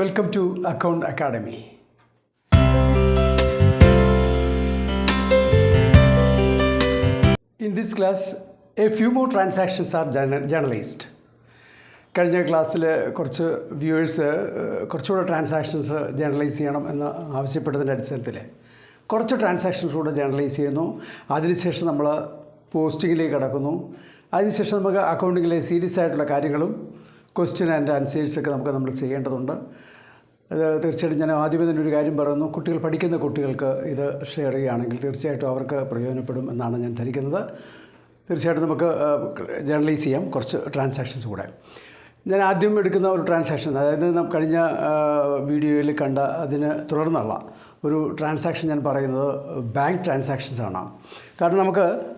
Welcome to Account Academy. In this class, a few more transactions are journalized. കഴിഞ്ഞ ക്ലാസ്സിൽ കുറച്ച് viewers കുറച്ചുകൂടെ transactions journalise ചെയ്യണം എന്ന് ആവശ്യപ്പെട്ടതിൻ്റെ അടിസ്ഥാനത്തിൽ കുറച്ച് ട്രാൻസാക്ഷൻസ് കൂടെ ജേർണലൈസ് ചെയ്യുന്നു. അതിനുശേഷം നമ്മൾ പോസ്റ്റിങ്ങിലേക്ക് കടക്കുന്നു. അതിനുശേഷം നമുക്ക് അക്കൗണ്ടിങ്ങിലെ സീരിയസ് ആയിട്ടുള്ള കാര്യങ്ങളും ക്വസ്റ്റ്യൻ ആൻഡ് ആൻസേഴ്സൊക്കെ നമ്മൾ ചെയ്യേണ്ടതുണ്ട്. അത് തീർച്ചയായിട്ടും ഞാൻ ആദ്യമേ തന്നെ ഒരു കാര്യം പറയുന്നു, പഠിക്കുന്ന കുട്ടികൾക്ക് ഇത് ഷെയർ ചെയ്യുകയാണെങ്കിൽ തീർച്ചയായിട്ടും അവർക്ക് പ്രയോജനപ്പെടും എന്നാണ് ഞാൻ ധരിക്കുന്നത്. തീർച്ചയായിട്ടും നമുക്ക് ജേർണലൈസ് ചെയ്യാം കുറച്ച് ട്രാൻസാക്ഷൻസ് കൂടെ. ഞാൻ ആദ്യം എടുക്കുന്ന ഒരു ട്രാൻസാക്ഷൻ, അതായത് കഴിഞ്ഞ വീഡിയോയിൽ കണ്ട അതിന് തുടർന്നുള്ള ഒരു ട്രാൻസാക്ഷൻ ഞാൻ പറയുന്നത് ബാങ്ക് ട്രാൻസാക്ഷൻസാണ്. കാരണം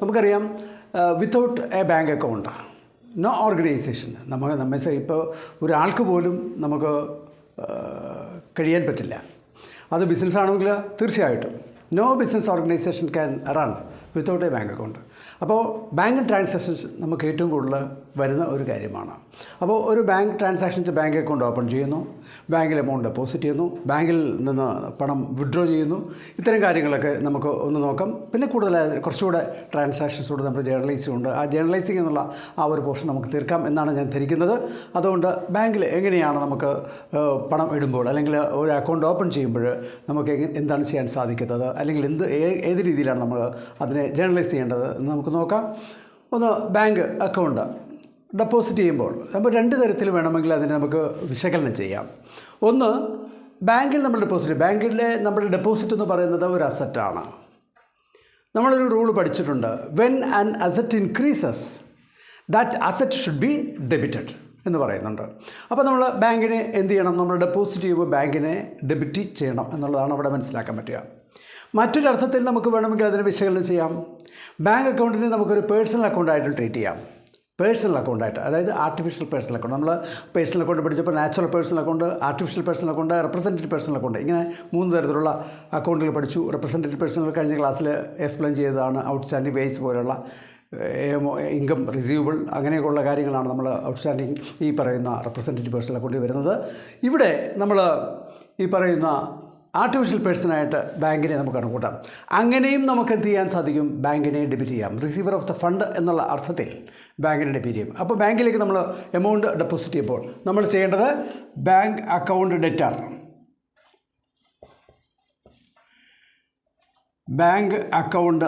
നമുക്കറിയാം, without a bank account no organization. നമ്മെ ഇപ്പോൾ ഒരാൾക്ക് പോലും നമുക്ക് കഴിയാൻ പറ്റില്ല. അത് ബിസിനസ് ആണെങ്കിൽ തീർച്ചയായിട്ടും no business organization can run without a bank account. അപ്പോൾ ബാങ്ക് ട്രാൻസാക്ഷൻസ് നമുക്ക് ഏറ്റവും കൂടുതൽ വരുന്ന ഒരു കാര്യമാണ്. അപ്പോൾ ഒരു bank transactions bank account open ചെയ്യുന്നു, ബാങ്കിൽ എമൗണ്ട് ഡെപ്പോസിറ്റ് ചെയ്യുന്നു, ബാങ്കിൽ നിന്ന് പണം വിഡ്രോ ചെയ്യുന്നു. ഇത്തരം കാര്യങ്ങളൊക്കെ നമുക്ക് ഒന്ന് നോക്കാം. പിന്നെ കുറച്ചുകൂടെ ട്രാൻസാക്ഷൻസ് കൂടെ നമ്മൾ ജേർണലൈസ് ചെയ്യുന്നുണ്ട്. ആ ജേർണലൈസിംഗ് എന്നുള്ള ആ ഒരു പോർഷൻ നമുക്ക് തീർക്കാം എന്നാണ് ഞാൻ ധരിക്കുന്നത്. അതുകൊണ്ട് ബാങ്കിൽ എങ്ങനെയാണ് നമുക്ക് പണം ഇടുമ്പോൾ അല്ലെങ്കിൽ ഒരു അക്കൗണ്ട് ഓപ്പൺ ചെയ്യുമ്പോൾ നമുക്ക് എന്താണ് ചെയ്യാൻ സാധിക്കുന്നത്, അല്ലെങ്കിൽ ഏത് രീതിയിലാണ് നമ്മൾ അതിനെ ജേർണലൈസ് ചെയ്യേണ്ടത് എന്ന് നമുക്ക് നോക്കാം. ഒന്ന്, ബാങ്ക് അക്കൗണ്ട് ഡെപ്പോസിറ്റ് ചെയ്യുമ്പോൾ നമ്മൾ രണ്ട് തരത്തിൽ വേണമെങ്കിൽ അതിനെ നമുക്ക് വിശകലനം ചെയ്യാം. ഒന്ന്, ബാങ്കിൽ നമ്മൾ ബാങ്കിലെ നമ്മുടെ ഡെപ്പോസിറ്റ് എന്ന് പറയുന്നത് ഒരു അസറ്റാണ്. നമ്മളൊരു റൂൾ പഠിച്ചിട്ടുണ്ട്, when an asset increases that asset should be debited എന്ന് പറയുന്നുണ്ട്. അപ്പോൾ നമ്മൾ ബാങ്കിനെ എന്ത് ചെയ്യണം, നമ്മൾ ഡെപ്പോസിറ്റ് ചെയ്യുമ്പോൾ ബാങ്കിനെ ഡെബിറ്റ് ചെയ്യണം എന്നുള്ളതാണ് അവിടെ മനസ്സിലാക്കാൻ പറ്റുക. മറ്റൊരർത്ഥത്തിൽ നമുക്ക് വേണമെങ്കിൽ അതിനെ വിശകലനം ചെയ്യാം. ബാങ്ക് അക്കൗണ്ടിനെ നമുക്കൊരു പേഴ്സണൽ അക്കൗണ്ടായിട്ട് ട്രീറ്റ് ചെയ്യാം. പേഴ്സണൽ അക്കൗണ്ടായിട്ട്, അതായത് ആർട്ടിഫിഷ്യൽ പേഴ്സണൽ അക്കൗണ്ട്. നമ്മൾ പേഴ്സണൽ അക്കൗണ്ട് പഠിച്ചപ്പോൾ natural personal account, artificial personal account, representative personal account, ഇങ്ങനെ 3 തരത്തിലുള്ള അക്കൗണ്ടുകൾ പഠിച്ചു. റെപ്രസെൻറ്റേറ്റീവ് പേഴ്സണൽ കഴിഞ്ഞ ക്ലാസ്സിൽ എക്സ്പ്ലെയിൻ ചെയ്തതാണ്. ഔട്ട്സ്റ്റാൻഡിംഗ് വേസ് പോലുള്ള ഇൻകം റിസീവബിൾ അങ്ങനെയൊക്കെയുള്ള കാര്യങ്ങളാണ് നമ്മൾ ഔട്ട്സ്റ്റാൻഡിങ് ഈ പറയുന്ന റെപ്രസെൻറ്റേറ്റീവ് പേഴ്സണൽ അക്കൗണ്ടിൽ വരുന്നത്. ഇവിടെ നമ്മൾ ഈ പറയുന്ന ആർട്ടിഫിഷ്യൽ പേഴ്സണായിട്ട് ബാങ്കിനെ നമുക്ക് കണക്കൂട്ടാം. അങ്ങനെയും നമുക്ക് എന്ത് ചെയ്യാൻ സാധിക്കും, ബാങ്കിനെ ഡെബിറ്റ് ചെയ്യാം. റിസീവർ ഓഫ് ദ ഫണ്ട് എന്നുള്ള അർത്ഥത്തിൽ ബാങ്കിനെ ഡെബിറ്റ് ചെയ്യും. അപ്പോൾ ബാങ്കിലേക്ക് നമ്മൾ എമൗണ്ട് ഡെപ്പോസിറ്റ് ചെയ്യുമ്പോൾ നമ്മൾ ചെയ്യേണ്ടത് bank account debtor, bank account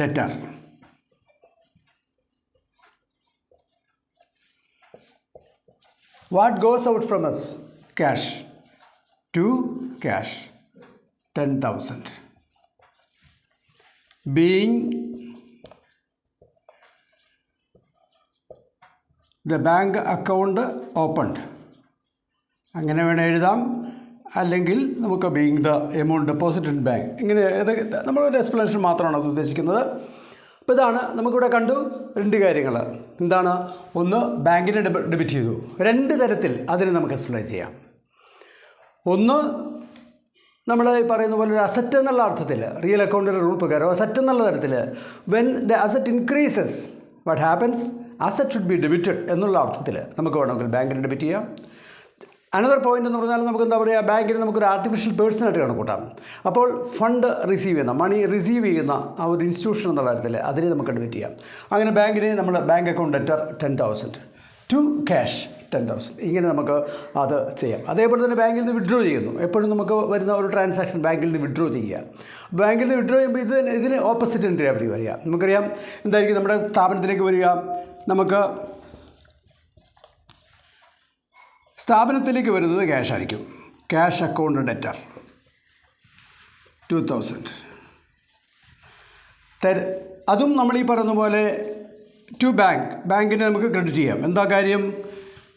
debtor what goes out from us, cash, to cash 10,000 being the bank account opened. അങ്ങനെ വേണം എഴുതാം. അല്ലെങ്കിൽ നമുക്ക് being the amount deposit in bank, ഇങ്ങനെ നമ്മളൊരു എക്സ്പ്ലനേഷൻ മാത്രമാണ് അത് ഉദ്ദേശിക്കുന്നത്. അപ്പോൾ ഇതാണ് നമുക്കിവിടെ കണ്ടു 2 കാര്യങ്ങൾ. എന്താണ്? ഒന്ന്, ബാങ്കിനെ ഡെബിറ്റ് ചെയ്തു. 2 തരത്തിൽ അതിനെ നമുക്ക് എക്സ്പ്ലെയിൻ ചെയ്യാം. ഒന്ന്, നമ്മൾ ഈ പറയുന്ന പോലെ ഒരു അസറ്റ് എന്നുള്ള അർത്ഥത്തിൽ, റിയൽ അക്കൗണ്ടിൻ്റെ റൂൾ പ്രകാരം അസറ്റ് എന്നുള്ള തരത്തിൽ, when the asset increases what happens, asset should be debited എന്നുള്ള അർത്ഥത്തിൽ നമുക്ക് വേണമെങ്കിൽ ബാങ്കിനെ ഡെബിറ്റ് ചെയ്യാം. അനദർ പോയിൻ്റ് എന്ന് പറഞ്ഞാൽ നമുക്ക് എന്താ പറയുക, ബാങ്കിന് നമുക്കൊരു ആർട്ടിഫിഷ്യൽ പേഴ്സണായിട്ട് കണക്കൂട്ടാം. അപ്പോൾ ഫണ്ട് റിസീവ് ചെയ്യുന്ന, മണി റിസീവ് ചെയ്യുന്ന ആ ഒരു ഇൻസ്റ്റിറ്റ്യൂഷൻ എന്നുള്ള കാര്യത്തിൽ അതിനെ നമുക്ക് ഡെബിറ്റ് ചെയ്യാം. അങ്ങനെ ബാങ്കിനെ നമ്മൾ bank account debtor 10,000 to cash 10,000 ഇങ്ങനെ നമുക്ക് അത് ചെയ്യാം. അതേപോലെ തന്നെ ബാങ്കിൽ നിന്ന് വിഡ്രോ ചെയ്യുന്നു. എപ്പോഴും നമുക്ക് വരുന്ന ഒരു ട്രാൻസാക്ഷൻ ബാങ്കിൽ നിന്ന് വിഡ്രോ ചെയ്യുക. ബാങ്കിൽ നിന്ന് വിഡ്രോ ചെയ്യുമ്പോൾ ഇതിന് ഓപ്പോസിറ്റ് എൻട്രി അവർ വരിക. നമുക്കറിയാം എന്തായിരിക്കും, നമ്മുടെ സ്ഥാപനത്തിലേക്ക് വരിക, നമുക്ക് സ്ഥാപനത്തിലേക്ക് വരുന്നത് ക്യാഷ് ആയിരിക്കും. ക്യാഷ് അക്കൗണ്ട് ഡെറ്റർ 2,000 അതും നമ്മൾ ഈ പറയുന്ന പോലെ ടു ബാങ്കിനെ നമുക്ക് ക്രെഡിറ്റ് ചെയ്യാം. എന്താ കാര്യം,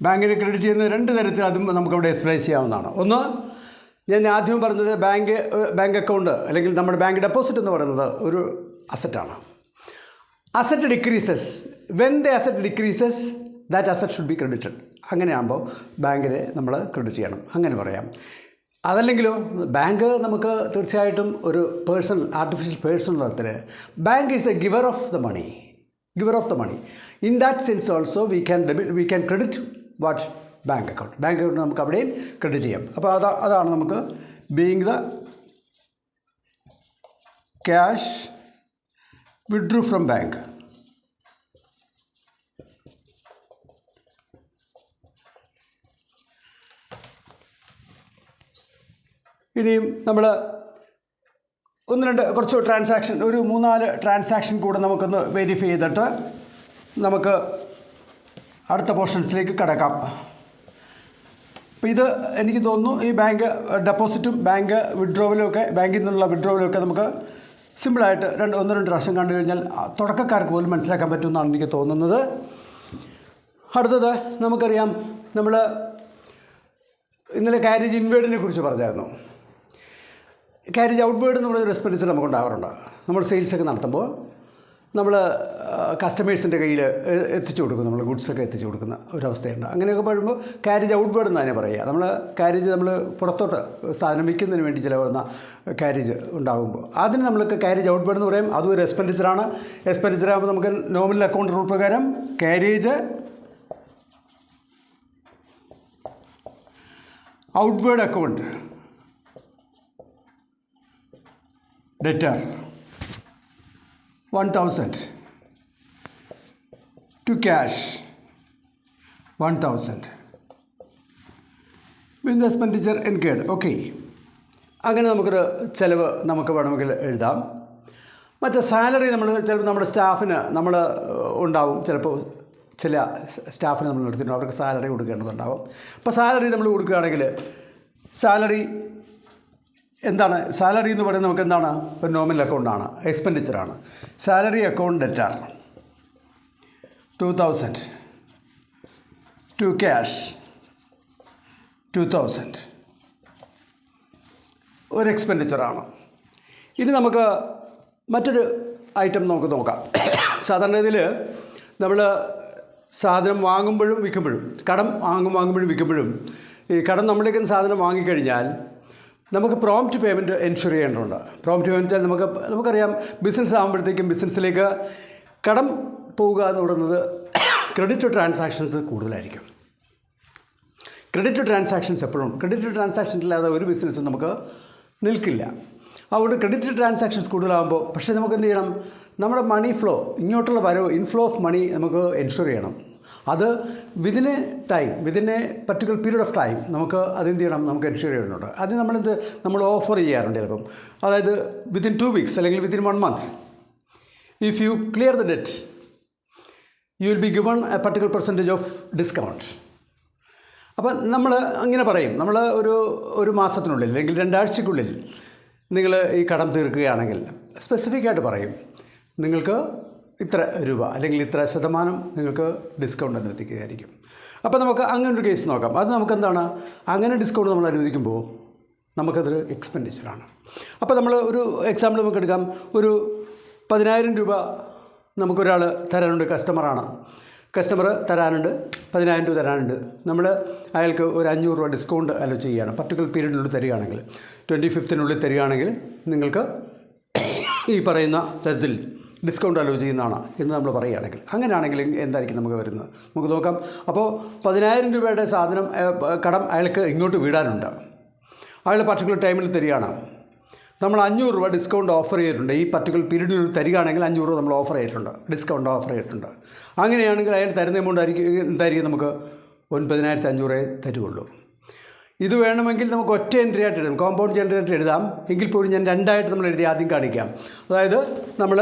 ബാങ്കിനെ ക്രെഡിറ്റ് ചെയ്യുന്ന 2 തരത്തിൽ അതും നമുക്കവിടെ എക്സ്പ്ലെയിൻ ചെയ്യാവുന്നതാണ്. ഒന്ന്, ഞാൻ ആദ്യം പറഞ്ഞത് ബാങ്ക് അക്കൗണ്ട് അല്ലെങ്കിൽ നമ്മുടെ ബാങ്ക് ഡെപ്പോസിറ്റ് എന്ന് പറയുന്നത് ഒരു അസറ്റാണ്. Asset decreases, when the asset decreases that asset should be credited. അങ്ങനെയാകുമ്പോൾ ബാങ്കിനെ നമ്മൾ ക്രെഡിറ്റ് ചെയ്യണം, അങ്ങനെ പറയാം. അതല്ലെങ്കിലോ ബാങ്ക് നമുക്ക് തീർച്ചയായിട്ടും ഒരു ആർട്ടിഫിഷ്യൽ പേഴ്സണൽ തരത്തിൽ bank is a giver of the money. In that sense also we can credit what bank account നമുക്ക് അവിടെയും ക്രെഡിറ്റ് ചെയ്യാം. അപ്പോൾ അതാണ് നമുക്ക് being the cash withdrew from bank. ഇനിയും നമ്മൾ കുറച്ച് ട്രാൻസാക്ഷൻ, ഒരു 3-4 ട്രാൻസാക്ഷൻ കൂടെ നമുക്കൊന്ന് വെരിഫൈ ചെയ്തിട്ട് നമുക്ക് അടുത്ത പോർഷൻസിലേക്ക് കടക്കാം. അപ്പോൾ ഇത് എനിക്ക് തോന്നുന്നു ഈ ബാങ്ക് ഡെപ്പോസിറ്റും ബാങ്ക് വിഡ്രോവലും ഒക്കെ, ബാങ്കിൽ നിന്നുള്ള വിഡ്രോവലും ഒക്കെ നമുക്ക് സിമ്പിളായിട്ട് 1-2 പ്രാവശ്യം കണ്ടു കഴിഞ്ഞാൽ തുടക്കക്കാർക്ക് പോലും മനസ്സിലാക്കാൻ പറ്റുമെന്നാണ് എനിക്ക് തോന്നുന്നത്. അടുത്തത് നമുക്കറിയാം, നമ്മൾ ഇന്നലെ കാരേജ് ഇൻവേർഡിനെ കുറിച്ച് പറഞ്ഞായിരുന്നു. കാരേജ് ഔട്ട്വേർഡ് എന്നുള്ളൊരു എക്സ്പെൻഡിച്ചർ നമുക്ക് ഉണ്ടാകാറുണ്ട്. നമ്മൾ സെയിൽസൊക്കെ നടത്തുമ്പോൾ നമ്മൾ കസ്റ്റമേഴ്സിൻ്റെ കയ്യിൽ എത്തിച്ചു കൊടുക്കും, നമ്മൾ ഗുഡ്സൊക്കെ എത്തിച്ചു കൊടുക്കുന്ന ഒരവസ്ഥയുണ്ട്. അങ്ങനെയൊക്കെ പറയുമ്പോൾ കാരേജ് ഔട്ട്വേർഡ് എന്ന് തന്നെ പറയുക. നമ്മൾ പുറത്തോട്ട് സാധനം വിൽക്കുന്നതിന് വേണ്ടി ചിലവാകുന്ന കാരേജ് ഉണ്ടാകുമ്പോൾ അതിന് നമ്മൾക്ക് കാരേജ് ഔട്ട്വേർഡ് എന്ന് പറയും. അതും ഒരു എക്സ്പെൻഡിച്ചറാണ്. എക്സ്പെൻഡിച്ചർ ആകുമ്പോൾ നമുക്ക് നോമിനൽ അക്കൗണ്ട് റൂൾ പ്രകാരം carriage outward account debtor 1000 to cash 1000 with the expenditure incurred. Okay, അങ്ങനെ നമുക്കൊരു ചിലവ് നമുക്ക് വേണമെങ്കിൽ എഴുതാം. മറ്റേ സാലറി ചിലപ്പോൾ നമ്മുടെ സ്റ്റാഫിന് ഉണ്ടാവും. ചിലപ്പോൾ ചില സ്റ്റാഫിന് നമ്മൾ നിർത്തിയിട്ടുണ്ട്, അവർക്ക് സാലറി കൊടുക്കേണ്ടതുണ്ടാവും. അപ്പോൾ സാലറി നമ്മൾ കൊടുക്കുകയാണെങ്കിൽ സാലറി എന്താണ്? സാലറി എന്ന് പറയുന്നത് നമുക്ക് എന്താണ്? ഒരു നോമിനൽ അക്കൗണ്ടാണ്, എക്സ്പെൻഡിച്ചറാണ്. Salary account debtor 2000 to cash 2000 ഒരു എക്സ്പെൻഡിച്ചറാണ്. ഇനി നമുക്ക് മറ്റൊരു ഐറ്റം നമുക്ക് നോക്കാം. സാധാരണ ഇതിൽ നമ്മൾ സാധനം വാങ്ങുമ്പോഴും വിൽക്കുമ്പോഴും, കടം വാങ്ങുമ്പോഴും വിൽക്കുമ്പോഴും, ഈ കടം നമ്മളിലേക്ക് സാധനം വാങ്ങിക്കഴിഞ്ഞാൽ നമുക്ക് പ്രോംപ്റ്റ് പേയ്മെൻറ്റ് എൻഷുർ ചെയ്യേണ്ടതുണ്ട്. പ്രോംപ്റ്റ് പേയ്മെൻറ്റ് വെച്ചാൽ നമുക്കറിയാം, ബിസിനസ് ആകുമ്പോഴത്തേക്കും ബിസിനസ്സിലേക്ക് കടം പോവുക എന്ന് പറയുന്നത് ക്രെഡിറ്റ് ട്രാൻസാക്ഷൻസ് കൂടുതലായിരിക്കും. ക്രെഡിറ്റ് ട്രാൻസാക്ഷൻസ് എപ്പോഴും, ക്രെഡിറ്റ് ട്രാൻസാക്ഷൻ ഇല്ലാതെ ഒരു ബിസിനസ്സും നമുക്ക് നിൽക്കില്ല. അതുകൊണ്ട് ക്രെഡിറ്റ് ട്രാൻസാക്ഷൻസ് കൂടുതലാകുമ്പോൾ പക്ഷേ നമുക്ക് എന്ത് ചെയ്യണം? നമ്മുടെ മണി ഫ്ലോ, ഇങ്ങോട്ടുള്ള വരവ്, ഇൻഫ്ലോ ഓഫ് മണി നമുക്ക് എൻഷുർ ചെയ്യണം. അത് within A particular period of time നമുക്ക് അതെന്ത് ചെയ്യണം? നമുക്ക് എൻഷുർ ചെയ്യണമുണ്ട്. അത് നമ്മൾ ഓഫർ ചെയ്യാറുണ്ട് ചിലപ്പം. അതായത് വിതിൻ 2 weeks അല്ലെങ്കിൽ within 1 month if you clear the debt you will be given A particular percentage of discount. അപ്പം നമ്മൾ അങ്ങനെ പറയും, നമ്മൾ ഒരു മാസത്തിനുള്ളിൽ അല്ലെങ്കിൽ 2 ആഴ്ചയ്ക്കുള്ളിൽ നിങ്ങൾ ഈ കടം തീർക്കുകയാണെങ്കിൽ സ്പെസിഫിക്കായിട്ട് പറയും, നിങ്ങൾക്ക് ഇത്ര രൂപ അല്ലെങ്കിൽ ഇത്ര ശതമാനം നിങ്ങൾക്ക് ഡിസ്കൗണ്ട് അനുവദിക്കുകയായിരിക്കും. അപ്പോൾ നമുക്ക് അങ്ങനൊരു കേസ് നോക്കാം. അത് നമുക്കെന്താണ്? അങ്ങനെ ഡിസ്കൗണ്ട് നമ്മൾ അനുവദിക്കുമ്പോൾ നമുക്കതൊരു എക്സ്പെൻഡിച്ചറാണ്. അപ്പോൾ നമ്മൾ ഒരു എക്സാമ്പിൾ നമുക്ക് എടുക്കാം. ഒരു 10,000 രൂപ നമുക്കൊരാൾ തരാനുണ്ട്, കസ്റ്റമർ തരാനുണ്ട്, 10,000 രൂപ തരാനുണ്ട്. നമ്മൾ അയാൾക്ക് ഒരു 500 രൂപ ഡിസ്കൗണ്ട് അലോ ചെയ്യുകയാണ്. പർട്ടിക്കുലർ പീരീഡിനുള്ളിൽ തരികയാണെങ്കിൽ, 25th തരികയാണെങ്കിൽ നിങ്ങൾക്ക് ഈ പറയുന്ന തരത്തിൽ ഡിസ്കൗണ്ട് അലോ ചെയ്യുന്നതാണ് എന്ന് നമ്മൾ പറയുകയാണെങ്കിൽ, അങ്ങനെയാണെങ്കിൽ എന്തായിരിക്കും നമുക്ക് വരുന്നത്? നമുക്ക് നോക്കാം. അപ്പോൾ 10,000 രൂപയുടെ സാധനം കടം അയാൾക്ക് ഇങ്ങോട്ട് വീടാനുണ്ട്. അയാൾ പർട്ടിക്കുലർ ടൈമിൽ തരികയാണ്. നമ്മൾ 500 രൂപ ഡിസ്കൗണ്ട് ഓഫർ ചെയ്തിട്ടുണ്ട്. ഈ പർട്ടിക്കുലർ പീരീഡിൽ തരികയാണെങ്കിൽ 500 രൂപ നമ്മൾ ഓഫർ ചെയ്തിട്ടുണ്ട്, ഡിസ്കൗണ്ട് ഓഫർ ചെയ്തിട്ടുണ്ട്. അങ്ങനെയാണെങ്കിൽ അയാൾ തരുന്ന എമൗണ്ട് എന്തായിരിക്കും? നമുക്ക് 9,500 തരുള്ളൂ. ഇത് വേണമെങ്കിൽ നമുക്ക് ഒറ്റ എൻട്രി ആയിട്ട് എഴുതാം, കോമ്പൗണ്ട് ജനറേറ്റർ എഴുതാം. എങ്കിൽ പോലും ഞാൻ 2 ആയിട്ട് നമ്മൾ എഴുതി ആദ്യം കാണിക്കാം. അതായത് നമ്മൾ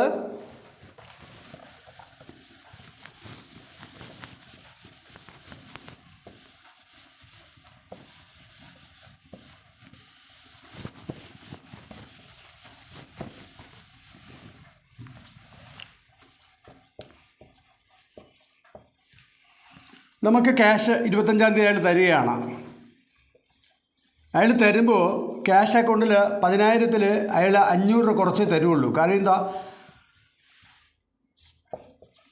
നമുക്ക് ക്യാഷ് 25-ാം തീയതി അയാൾ തരികയാണ്. അയാൾ തരുമ്പോൾ ക്യാഷ് അക്കൗണ്ടിൽ 10,000-ൽ അയാൾ 500 രൂപ കുറച്ചേ തരുള്ളൂ. കാരണം എന്താ?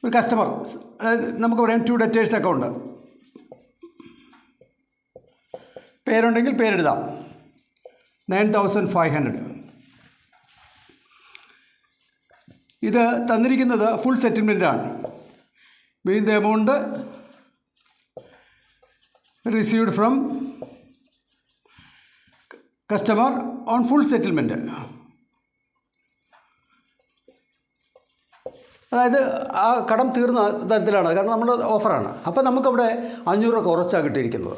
ഒരു കസ്റ്റമർ, നമുക്ക് പറയാം 2 ഡെറ്റേഴ്സ് അക്കൗണ്ട്, പേരുണ്ടെങ്കിൽ പേരെഴുതാം, 9,500. ഇത് തന്നിരിക്കുന്നത് ഫുൾ സെറ്റിൽമെൻറ്റാണ്. With amount received from customer on full settlement. അതായത് ആ കടം തീർന്ന തരത്തിലാണ്, കാരണം നമ്മുടെ ഓഫറാണ്. അപ്പോൾ നമുക്കവിടെ 500 രൂപ കുറച്ചാണ് കിട്ടിയിരിക്കുന്നത്.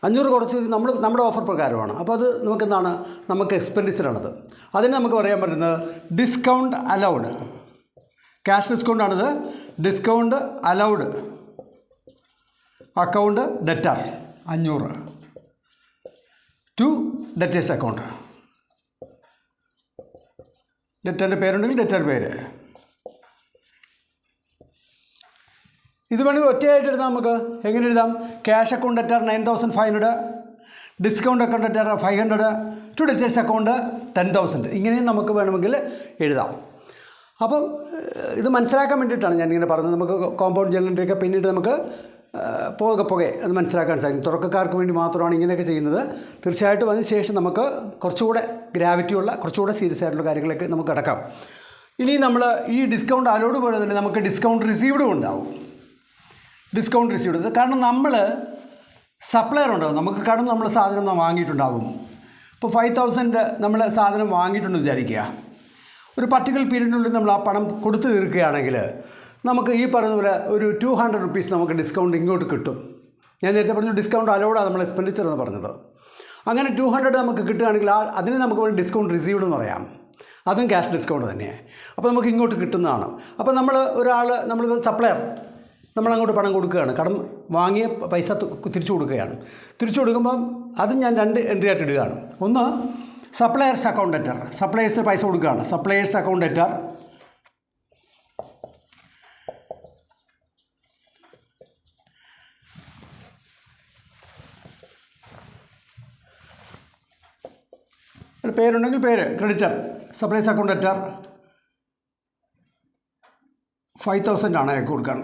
500 കുറച്ച് നമ്മുടെ ഓഫർ പ്രകാരമാണ്. അപ്പോൾ അത് നമുക്കെന്താണ്, നമുക്ക് എക്സ്പെൻഡിച്ചറാണത്. അതിന് നമുക്ക് പറയാൻ പറ്റുന്നത് ഡിസ്കൗണ്ട് അലൗഡ്. ക്യാഷ് ഡിസ്കൗണ്ടാണിത്. Discount allowed account debtor 500 to debtors account. ഡെറ്ററിൻ്റെ പേരുണ്ടെങ്കിൽ ഡെറ്റർ പേര്. ഇത് വേണമെങ്കിൽ ഒറ്റയായിട്ട് എഴുതാം. നമുക്ക് എങ്ങനെ എഴുതാം? Cash account debtor 9500, discount account debtor 500, to debtors account 10,000. ഇങ്ങനെയും നമുക്ക് വേണമെങ്കിൽ എഴുതാം. അപ്പം ഇത് മനസ്സിലാക്കാൻ വേണ്ടിയിട്ടാണ് ഞാനിങ്ങനെ പറഞ്ഞത്. നമുക്ക് കോമ്പൗണ്ട് ജേർണലിൻ്റെയൊക്കെ പിന്നീട് നമുക്ക് പോകെ അത് മനസ്സിലാക്കാൻ സാധിക്കും. തുടക്കക്കാർക്ക് വേണ്ടി മാത്രമാണ് ഇങ്ങനെയൊക്കെ ചെയ്യുന്നത്. തീർച്ചയായിട്ടും അതിന് ശേഷം നമുക്ക് കുറച്ചുകൂടെ ഗ്രാവിറ്റിയുള്ള, കുറച്ചുകൂടെ സീരിയസ് ആയിട്ടുള്ള കാര്യങ്ങളൊക്കെ നമുക്ക് അടക്കാം. ഇനി നമ്മൾ ഈ ഡിസ്കൗണ്ട് അലോഡ് പോലെ തന്നെ നമുക്ക് ഡിസ്കൗണ്ട് റിസീവ്ഡും ഉണ്ടാവും. ഡിസ്കൗണ്ട് റിസീവ്ഡ് കാരണം നമ്മൾ സപ്ലയർ ഉണ്ടാവും. നമുക്ക് കടം നമ്മൾ സാധനം വാങ്ങിയിട്ടുണ്ടാവും. ഇപ്പോൾ 5,000 നമ്മൾ സാധനം വാങ്ങിയിട്ടുണ്ടെന്ന് വിചാരിക്കുക. ഒരു പർട്ടിക്കുലർ പീരീഡിനുള്ളിൽ നമ്മൾ ആ പണം കൊടുത്തു തീർക്കുകയാണെങ്കിൽ നമുക്ക് ഈ പറയുന്ന പോലെ ഒരു 200 റുപ്പീസ് നമുക്ക് ഡിസ്കൗണ്ട് ഇങ്ങോട്ട് കിട്ടും. ഞാൻ നേരത്തെ പറഞ്ഞു ഡിസ്കൗണ്ട് അലോഡാണ് നമ്മൾ എക്സ്പെൻഡിച്ചർ എന്ന് പറഞ്ഞത്. അങ്ങനെ 200 നമുക്ക് കിട്ടുകയാണെങ്കിൽ അതിന് നമുക്ക് വേണ്ടി ഡിസ്കൗണ്ട് റിസീവ്ഡ് എന്ന് പറയാം. അതും ക്യാഷ് ഡിസ്കൗണ്ട് തന്നെയാണ്. അപ്പോൾ നമുക്ക് ഇങ്ങോട്ട് കിട്ടുന്നതാണ്. അപ്പോൾ നമ്മൾ സപ്ലയർ നമ്മളങ്ങോട്ട് പണം കൊടുക്കുകയാണ്. കടം വാങ്ങിയ പൈസ തിരിച്ചു കൊടുക്കുകയാണ്. തിരിച്ചു കൊടുക്കുമ്പം അതും ഞാൻ 2 എൻട്രി ആയിട്ട് ഇടുകയാണ്. ഒന്ന് സപ്ലയേഴ്സ് അക്കൗണ്ട് ഡെറ്റർ, സപ്ലയേഴ്സ് പൈസ കൊടുക്കുകയാണ്. സപ്ലയേഴ്സ് അക്കൗണ്ട് ഡെറ്റർ പേരുണ്ടെങ്കിൽ പേര്, ക്രെഡിറ്റർ, സപ്ലയേഴ്സ് അക്കൗണ്ട് ഡെറ്റർ 5,000 ആണ് അയാൾക്ക് കൊടുക്കാൻ.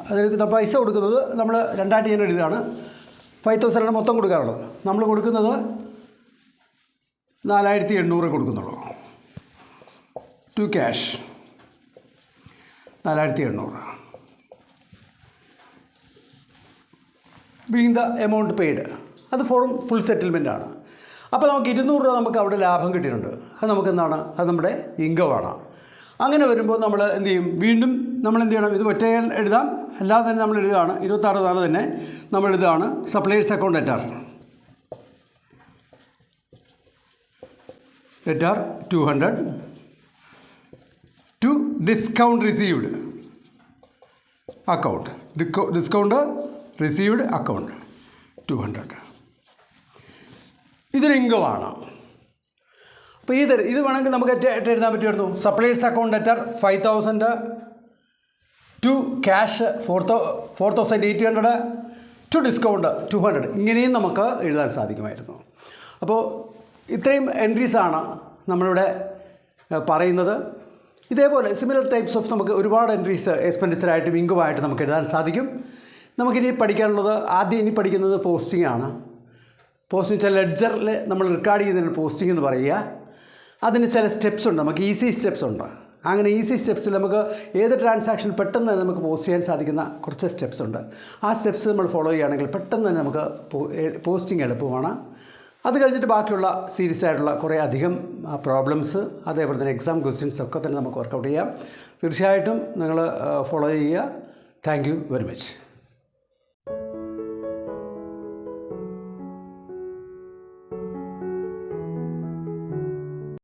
അതിൽ പൈസ കൊടുക്കുന്നത് നമ്മൾ 2 ഞാൻ എഴുതുകയാണ്. 5,000 ആണ് മൊത്തം കൊടുക്കാനുള്ളത്. നമ്മൾ കൊടുക്കുന്നത് 4,800 കൊടുക്കുന്നുള്ളൂ. To cash 4,800 being the amount paid. അത് ഫോറും ഫുൾ സെറ്റിൽമെൻ്റ് ആണ്. അപ്പോൾ നമുക്ക് 200 രൂപ നമുക്ക് അവിടെ ലാഭം കിട്ടിയിട്ടുണ്ട്. അത് നമുക്ക് എന്താണ്? അത് നമ്മുടെ ഇൻകമാണ്. അങ്ങനെ വരുമ്പോൾ നമ്മൾ എന്ത് ചെയ്യും? വീണ്ടും നമ്മൾ എന്ത് ചെയ്യണം? ഇത് ഒറ്റയാൽ എഴുതാം, അല്ലാതെ തന്നെ നമ്മൾ എഴുതുകയാണ്. 26 തന്നെ നമ്മൾ എഴുതുകയാണ് suppliers account debtor 200 to discount received account. Discount received account 200. ഇതൊരു ഇൻകമാണ്. അപ്പോൾ ഇത് വേണമെങ്കിൽ നമുക്ക് എഴുതാൻ പറ്റുമായിരുന്നു. Suppliers account debtor 5,000 to cash 4,800 to discount 200. ഇങ്ങനെയും നമുക്ക് എഴുതാൻ സാധിക്കുമായിരുന്നു. അപ്പോൾ ഇത്രയും എൻട്രീസാണ് നമ്മളിവിടെ പറയുന്നത്. ഇതേപോലെ സിമിലർ ടൈപ്സ് ഓഫ് നമുക്ക് ഒരുപാട് എൻട്രീസ് എക്സ്പെൻഡിച്ചറായിട്ടും ഇൻകമായിട്ട് നമുക്ക് എഴുതാൻ സാധിക്കും. നമുക്കിനി പഠിക്കാനുള്ളത്, ആദ്യം ഇനി പഠിക്കുന്നത് പോസ്റ്റിംഗ് ആണ്. പോസ്റ്റിംഗ് ചില ലെഡ്ജറിൽ നമ്മൾ റെക്കോർഡ് ചെയ്യുന്നതിന് പോസ്റ്റിംഗ് എന്ന് പറയുക. അതിന് ചില സ്റ്റെപ്സ് ഉണ്ട്. നമുക്ക് ഈസി സ്റ്റെപ്സ് ഉണ്ട്. അങ്ങനെ ഈസി സ്റ്റെപ്സിൽ നമുക്ക് ഏത് ട്രാൻസാക്ഷൻ പെട്ടെന്ന് തന്നെ നമുക്ക് പോസ്റ്റ് ചെയ്യാൻ സാധിക്കുന്ന കുറച്ച് സ്റ്റെപ്സ് ഉണ്ട്. ആ സ്റ്റെപ്സ് നമ്മൾ ഫോളോ ചെയ്യുകയാണെങ്കിൽ പെട്ടെന്ന് തന്നെ നമുക്ക് പോസ്റ്റിംഗ് എളുപ്പമാണ്. അത് കഴിഞ്ഞിട്ട് ബാക്കിയുള്ള സീരിയസ് ആയിട്ടുള്ള കുറേ അധികം പ്രോബ്ലംസ്, അതേപോലെ തന്നെ എക്സാം ക്വസ്റ്റ്യൻസ് ഒക്കെ തന്നെ നമുക്ക് വർക്കൗട്ട് ചെയ്യാം. തീർച്ചയായിട്ടും നിങ്ങൾ ഫോളോ ചെയ്യുക. Thank you very much.